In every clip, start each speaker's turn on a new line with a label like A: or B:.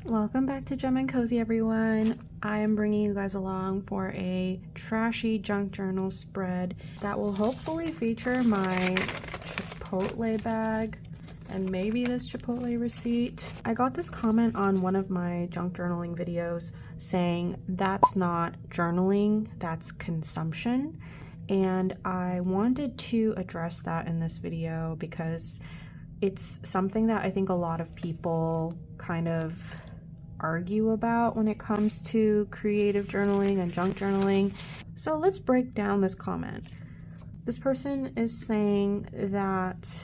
A: Welcome back to Gem and Cozy, everyone. I am bringing you guys along for a trashy junk journal spread that will hopefully feature my Chipotle bag and maybe this Chipotle receipt. I got this comment on one of my junk journaling videos saying that's not journaling, that's consumption. And I wanted to address that in this video because it's something that I think a lot of people kind of argue about when it comes to creative journaling and junk journaling. So let's break down this comment. This person is saying that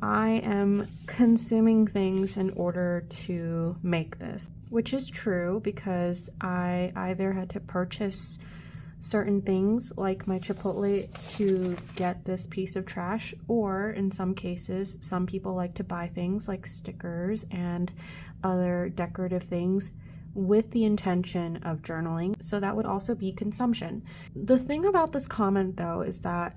A: I am consuming things in order to make this, which is true because I either had to purchase certain things like my Chipotle to get this piece of trash, or in some cases, some people like to buy things like stickers and other decorative things with the intention of journaling. So that would also be consumption. The thing about this comment though is that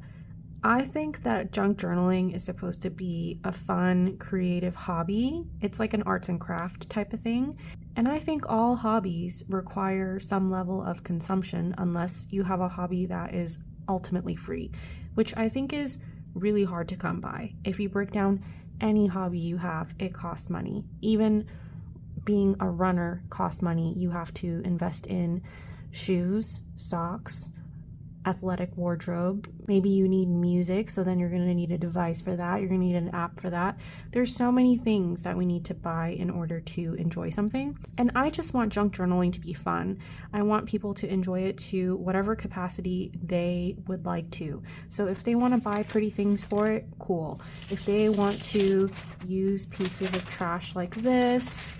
A: I think that junk journaling is supposed to be a fun, creative hobby. It's like an arts and craft type of thing. And I think all hobbies require some level of consumption unless you have a hobby that is ultimately free, which I think is really hard to come by. If you break down any hobby you have, it costs money. Even being a runner costs money. You have to invest in shoes, socks, athletic wardrobe. Maybe you need music, so then you're going to need a device for that. You're going to need an app for that. There's so many things that we need to buy in order to enjoy something. And I just want junk journaling to be fun. I want people to enjoy it to whatever capacity they would like to. So if they want to buy pretty things for it, cool. If they want to use pieces of trash like this,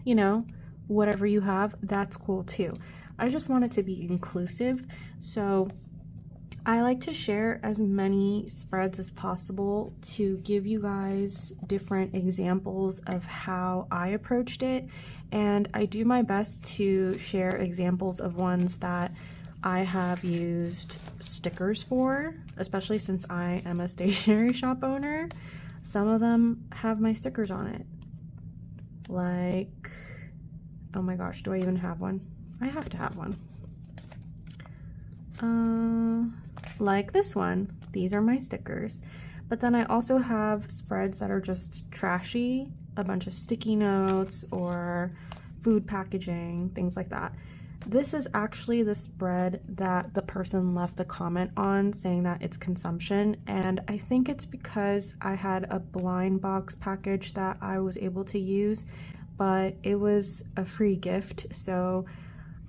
A: you know, whatever you have, that's cool too. I just want it to be inclusive, so I like to share as many spreads as possible to give you guys different examples of how I approached it, and I do my best to share examples of ones that I have used stickers for, especially since I am a stationery shop owner. Some of them have my stickers on it. Like, oh my gosh, do I even have one? I have to have one. Like this one. These are my stickers. But then I also have spreads that are just trashy, a bunch of sticky notes or food packaging, things like that. This is actually the spread that the person left the comment on, saying that it's consumption, and I think it's because I had a blind box package that I was able to use, but it was a free gift, so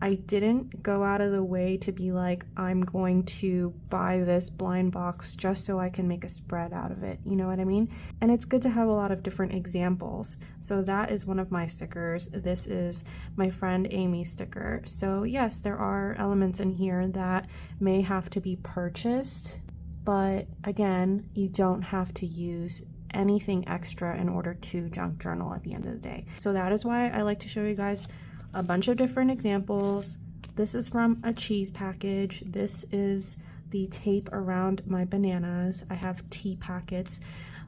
A: I didn't go out of the way to be like, I'm going to buy this blind box just so I can make a spread out of it, you know what I mean? And it's good to have a lot of different examples. So that is one of my stickers. This is my friend Amy's sticker. So yes, there are elements in here that may have to be purchased, but again, you don't have to use anything extra in order to junk journal at the end of the day. So that is why I like to show you guys a bunch of different examples. This is from a cheese package. This is the tape around my bananas. I have tea packets.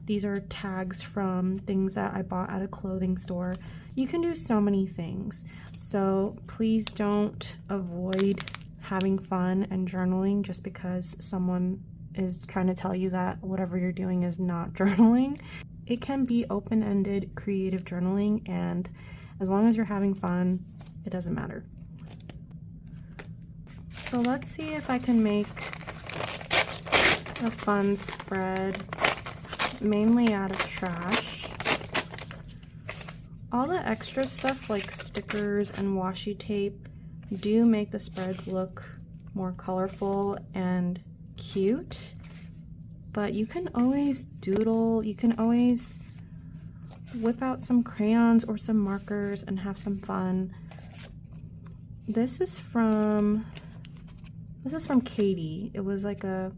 A: These are tags from things that I bought at a clothing store. You can do so many things. So please don't avoid having fun and journaling just because someone is trying to tell you that whatever you're doing is not journaling. It can be open-ended creative journaling, and as long as you're having fun, it doesn't matter. So let's see if I can make a fun spread, mainly out of trash. All the extra stuff like stickers and washi tape do make the spreads look more colorful and cute, but you can always doodle, you can always whip out some crayons or some markers and have some fun. This is from Katie. It was like a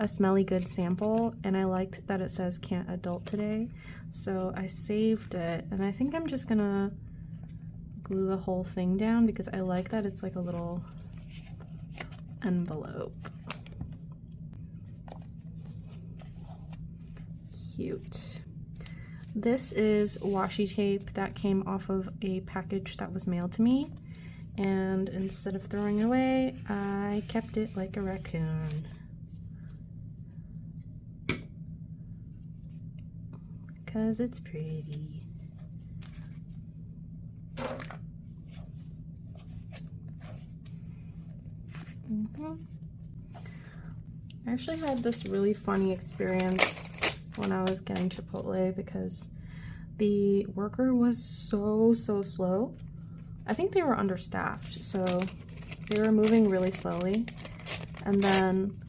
A: smelly good sample, and I liked that it says can't adult today, so I saved it, and I think I'm just gonna glue the whole thing down because I like that it's like a little envelope. Cute. This is washi tape that came off of a package that was mailed to me, and instead of throwing it away, I kept it like a raccoon. Because it's pretty. I actually had this really funny experience when I was getting Chipotle because the worker was so slow. I think they were understaffed, so they were moving really slowly. And then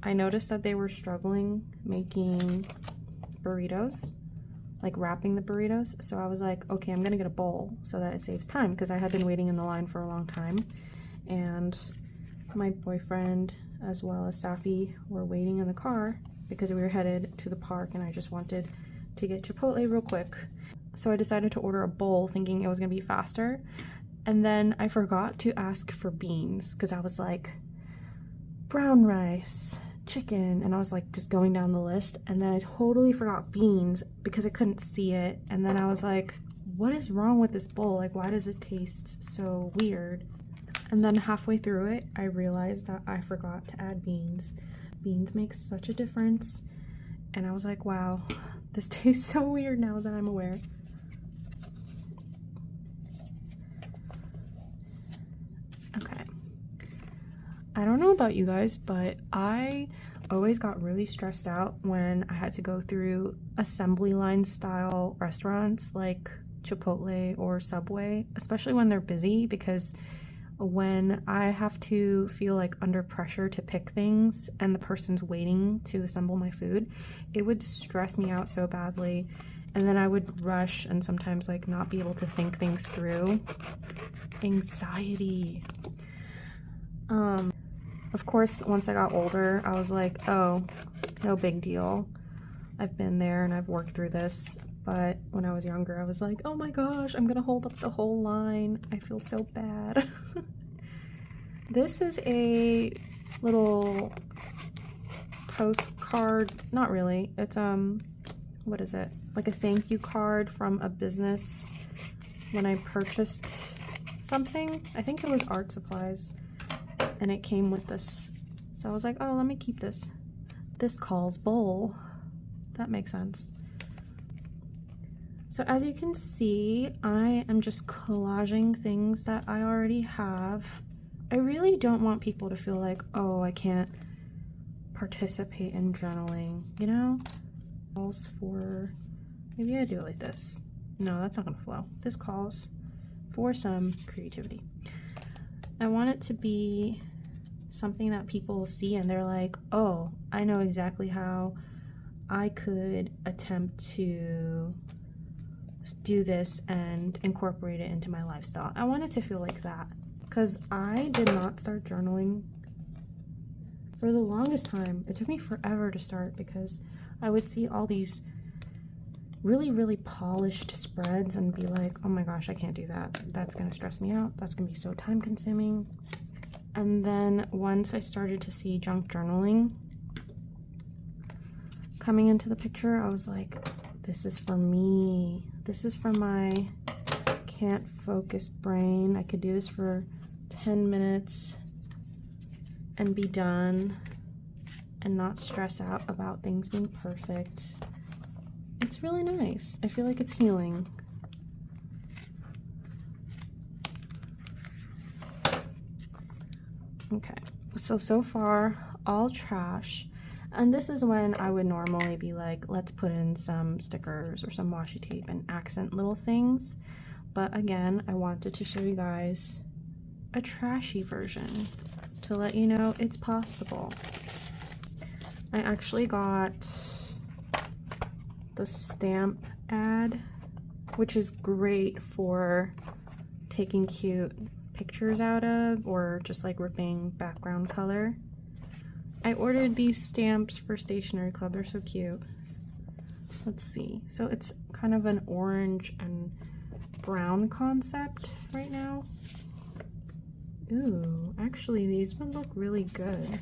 A: I noticed that they were struggling making burritos, like wrapping the burritos. So I was like, okay, I'm gonna get a bowl so that it saves time, because I had been waiting in the line for a long time. And my boyfriend as well as Safi were waiting in the car because we were headed to the park, and I just wanted to get Chipotle real quick. So I decided to order a bowl thinking it was gonna be faster. And then I forgot to ask for beans because I was like, brown rice, chicken, and I was like just going down the list, and then I totally forgot beans because I couldn't see it. And then I was like, what is wrong with this bowl? Like, why does it taste so weird? And then halfway through it, I realized that I forgot to add beans. Beans make such a difference. And I was like, wow, this tastes so weird now that I'm aware. Okay. I don't know about you guys, but I always got really stressed out when I had to go through assembly line style restaurants like Chipotle or Subway, especially when they're busy, because when I have to feel like under pressure to pick things and the person's waiting to assemble my food, it would stress me out so badly. And then I would rush and sometimes like not be able to think things through. Anxiety. Of course, once I got older, I was like, oh, no big deal. I've been there and I've worked through this. But when I was younger, I was like, oh my gosh, I'm gonna hold up the whole line. I feel so bad. This is a little postcard, not really. It's, what is it? Like a thank you card from a business when I purchased something. I think it was art supplies, and it came with this. So I was like, oh, let me keep this. This calls bowl. That makes sense. So as you can see, I am just collaging things that I already have. I really don't want people to feel like, oh, I can't participate in journaling, you know? Calls for, maybe I do it like this. No, that's not gonna flow. This calls for some creativity. I want it to be something that people see and they're like, oh, I know exactly how I could attempt to do this and incorporate it into my lifestyle. I want it to feel like that, because I did not start journaling for the longest time. It took me forever to start because I would see all these really polished spreads and be like, oh my gosh, I can't do that. That's gonna stress me out. That's gonna be so time consuming. And then once I started to see junk journaling coming into the picture, I was like, this is for me. This is for my can't focus brain. I could do this for 10 minutes and be done and not stress out about things being perfect. It's really nice. I feel like it's healing. Okay, so far, all trash. And this is when I would normally be like, let's put in some stickers or some washi tape and accent little things. But again, I wanted to show you guys a trashy version to let you know it's possible. I actually got the stamp ad, which is great for taking cute pictures out of or just like ripping background color. I ordered these stamps for Stationery Club. They're so cute. Let's see. So it's kind of an orange and brown concept right now. Ooh, actually these would look really good.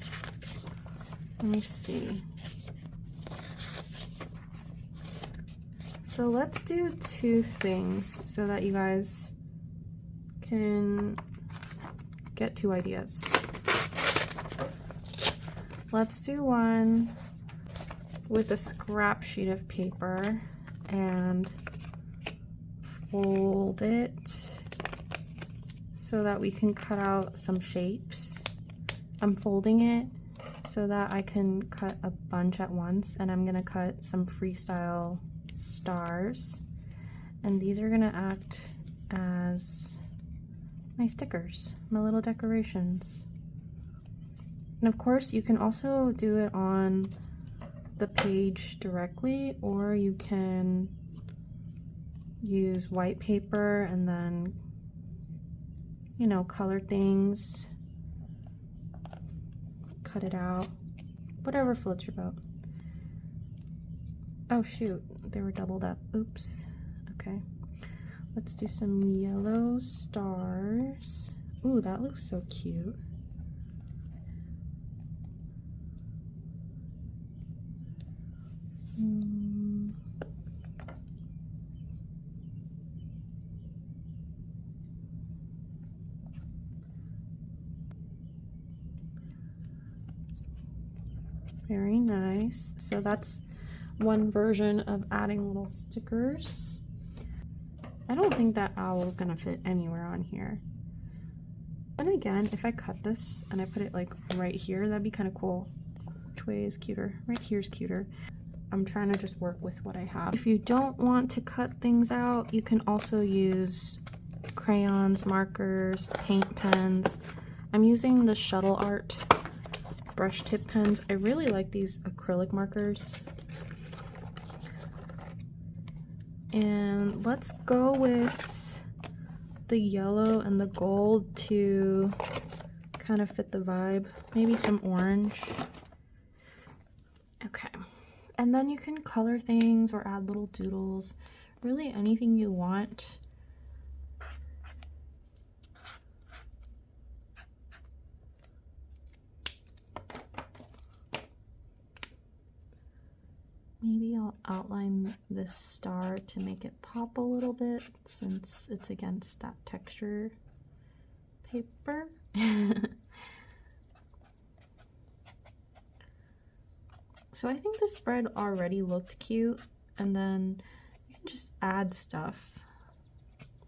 A: Let me see. So let's do two things so that you guys can get two ideas. Let's do one with a scrap sheet of paper and fold it so that we can cut out some shapes. I'm folding it so that I can cut a bunch at once, and I'm gonna cut some freestyle stars, and these are gonna act as my stickers, my little decorations. And of course you can also do it on the page directly, or you can use white paper and then, you know, color things, cut it out, whatever floats your boat. Oh shoot, they were doubled up. Oops. Okay. Let's do some yellow stars. Ooh, that looks so cute. Very nice. So that's one version of adding little stickers. I don't think that owl is gonna fit anywhere on here. And again, if I cut this and I put it like right here, that'd be kind of cool. Which way is cuter? Right here's cuter. I'm trying to just work with what I have. If you don't want to cut things out, you can also use crayons, markers, paint pens. I'm using the Shuttle Art brush tip pens. I really like these acrylic markers. And let's go with the yellow and the gold to kind of fit the vibe. Maybe some orange. Okay. And then you can color things or add little doodles. Really anything you want. Maybe I'll outline this star to make it pop a little bit since it's against that texture paper. So I think this spread already looked cute, and then you can just add stuff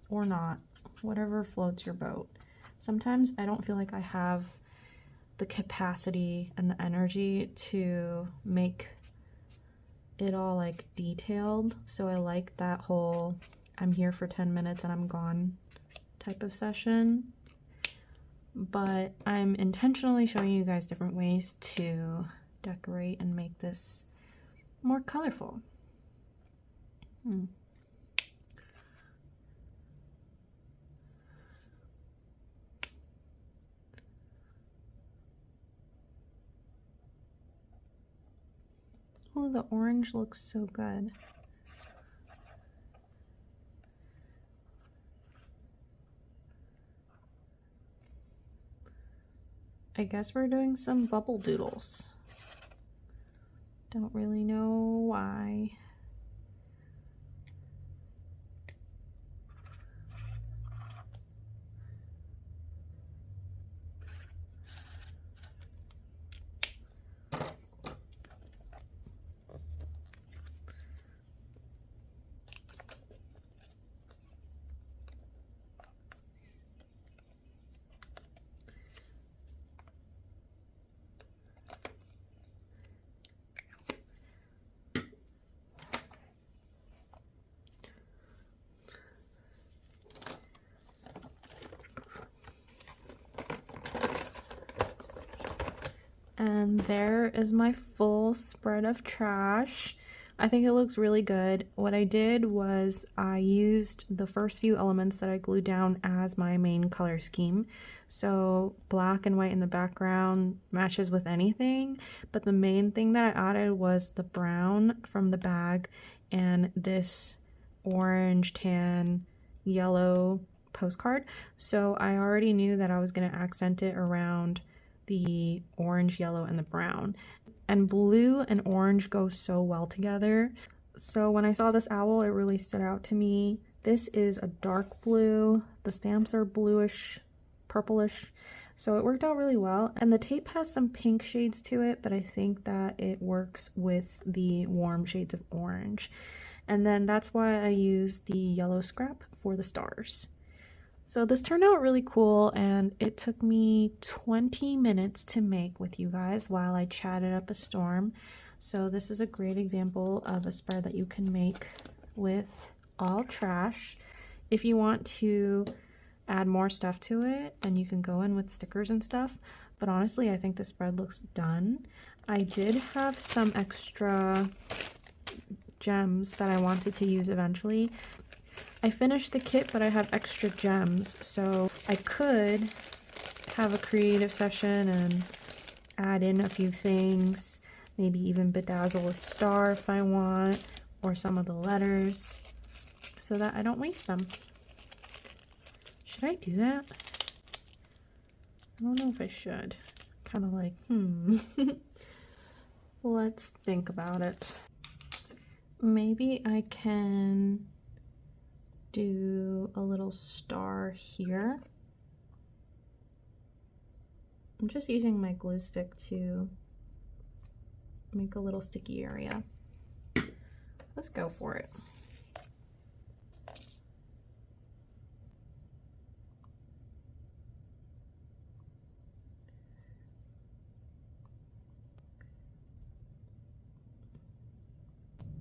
A: or not, whatever floats your boat. Sometimes I don't feel like I have the capacity and the energy to make it all like detailed, so I like that whole I'm here for 10 minutes and I'm gone type of session. But I'm intentionally showing you guys different ways to decorate and make this more colorful. Oh, the orange looks so good. I guess we're doing some bubble doodles. Don't really know why. And there is my full spread of trash. I think it looks really good. What I did was I used the first few elements that I glued down as my main color scheme. So black and white in the background matches with anything, but the main thing that I added was the brown from the bag and this orange, tan, yellow postcard. So I already knew that I was going to accent it around the orange, yellow, and the brown. And blue and orange go so well together. So when I saw this owl, it really stood out to me. This is a dark blue. The stamps are bluish, purplish. So it worked out really well. And the tape has some pink shades to it, but I think that it works with the warm shades of orange. And then that's why I used the yellow scrap for the stars. So this turned out really cool, and it took me 20 minutes to make with you guys while I chatted up a storm. So this is a great example of a spread that you can make with all trash. If you want to add more stuff to it, then you can go in with stickers and stuff. But honestly, I think the spread looks done. I did have some extra gems that I wanted to use eventually. I finished the kit, but I have extra gems, so I could have a creative session and add in a few things, maybe even bedazzle a star if I want, or some of the letters, so that I don't waste them. Should I do that? I don't know if I should. Kind of like, Let's think about it. Maybe I can do a little star here. I'm just using my glue stick to make a little sticky area. Let's go for it.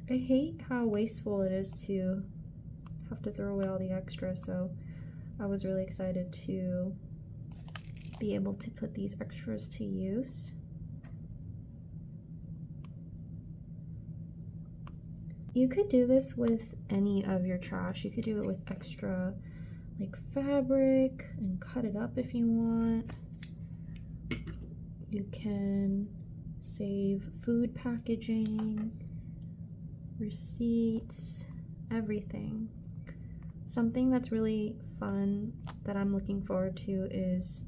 A: I hate how wasteful it is to have to throw away all the extra, so I was really excited to be able to put these extras to use. You could do this with any of your trash. You could do it with extra like fabric and cut it up if you want. You can save food packaging, receipts, everything. Something that's really fun that I'm looking forward to is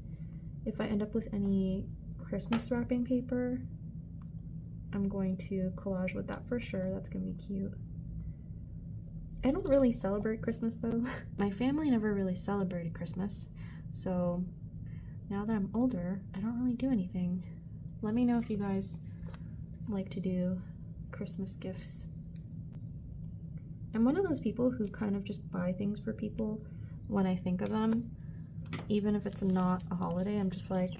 A: if I end up with any Christmas wrapping paper, I'm going to collage with that for sure. That's gonna be cute. I don't really celebrate Christmas though. My family never really celebrated Christmas, so now that I'm older, I don't really do anything. Let me know if you guys like to do Christmas gifts. I'm one of those people who kind of just buy things for people when I think of them. Even if it's not a holiday, I'm just like,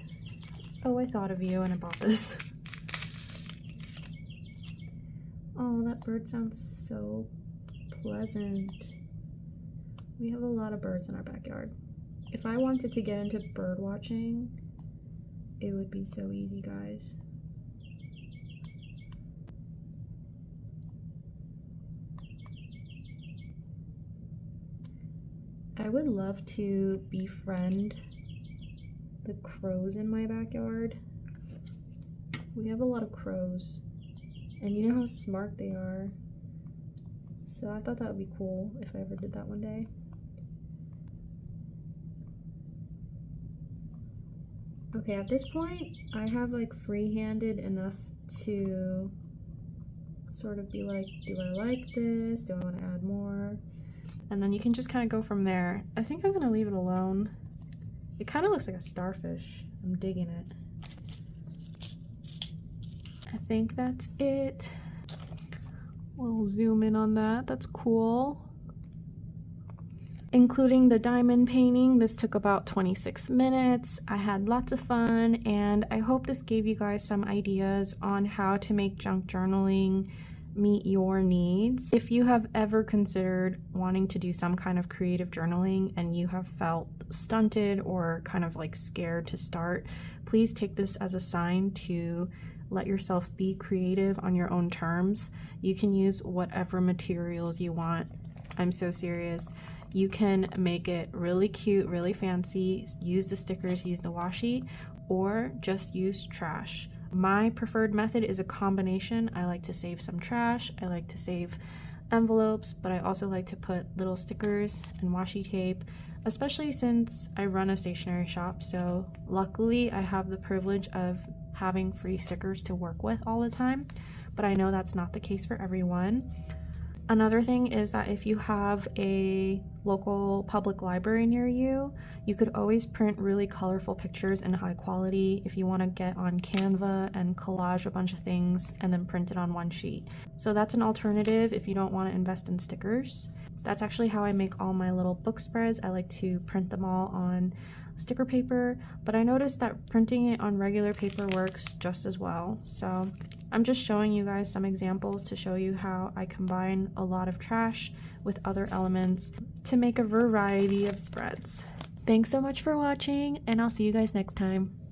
A: oh, I thought of you and I bought this. Oh, that bird sounds so pleasant. We have a lot of birds in our backyard. If I wanted to get into bird watching, it would be so easy, guys. I would love to befriend the crows in my backyard. We have a lot of crows, and you know how smart they are. So I thought that would be cool if I ever did that one day. Okay, at this point, I have like free-handed enough to sort of be like, do I like this? Do I want to add more? And then you can just kind of go from there. I think I'm gonna leave it alone. It kind of looks like a starfish. I'm digging it. I think that's it. We'll zoom in on that. That's cool. Including the diamond painting, this took about 26 minutes. I had lots of fun, and I hope this gave you guys some ideas on how to make junk journaling meet your needs. If you have ever considered wanting to do some kind of creative journaling and you have felt stunted or kind of like scared to start, please take this as a sign to let yourself be creative on your own terms. You can use whatever materials you want. I'm so serious. You can make it really cute, really fancy, use the stickers, use the washi, or just use trash. My preferred method is a combination. I like to save some trash, I like to save envelopes, but I also like to put little stickers and washi tape, especially since I run a stationery shop. So luckily I have the privilege of having free stickers to work with all the time, but I know that's not the case for everyone. Another thing is that if you have a local public library near you, you could always print really colorful pictures in high quality if you want to get on Canva and collage a bunch of things and then print it on one sheet. So that's an alternative if you don't want to invest in stickers. That's actually how I make all my little book spreads. I like to print them all on sticker paper, but I noticed that printing it on regular paper works just as well. So I'm just showing you guys some examples to show you how I combine a lot of trash with other elements to make a variety of spreads. Thanks so much for watching, and I'll see you guys next time.